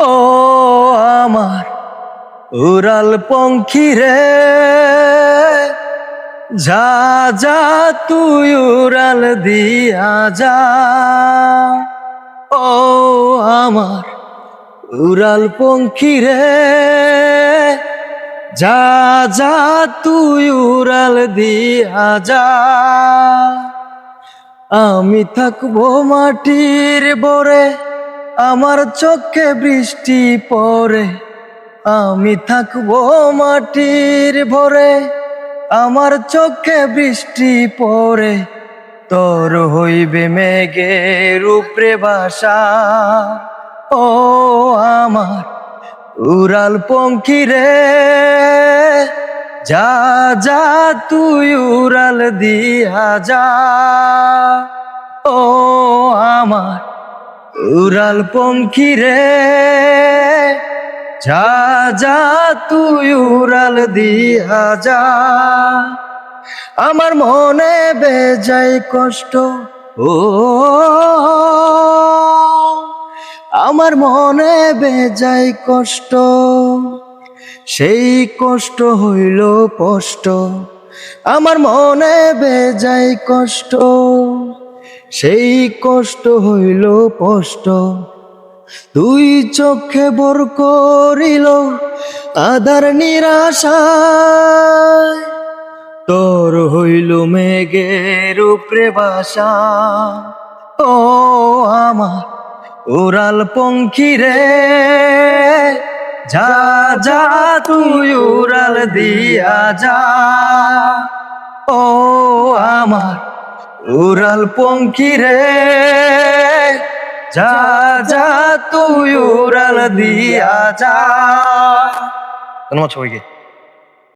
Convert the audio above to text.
ও আমার উড়াল পঙ্খী রে, যা যা তুই উড়াল দিয়া যা। ও আমার উড়াল পঙ্খী রে, যা যা তুই উড়াল দিয়া যা। আমি থাকবো মাটির ভরে, আমার চোখে বৃষ্টি পড়ে। আমি থাকবো মাটির ভরে, আমার চোখে বৃষ্টি পড়ে। তোর হইবে মেঘের উপরে বাসা। ও আমার উড়াল পঙ্খী রে, যা যা তুই উড়াল দিয়া যা। ও আমার উড়াল পঙ্খী রে, যা যা তুই উড়াল দিয়া যা। আমার মনে বেজায় কষ্ট, ও আমার মনে বেজায় কষ্ট, সেই কষ্ট হইল কষ্ট। আমার মনে বেজায় কষ্ট, সেই কষ্ট হইল কষ্ট। তুই চোখে বর করিল আধার নিরাশায়, তোর হইল মেঘের উপরে বাসা। ও আমার উড়াল পঙ্খী রে, যা যা তুই উড়াল দিয়া যা। ও আমার উড়াল পঙ্খী রে, যা যা তুই উড়াল দিয়া যা। ধন্যবাদ সবাইকে।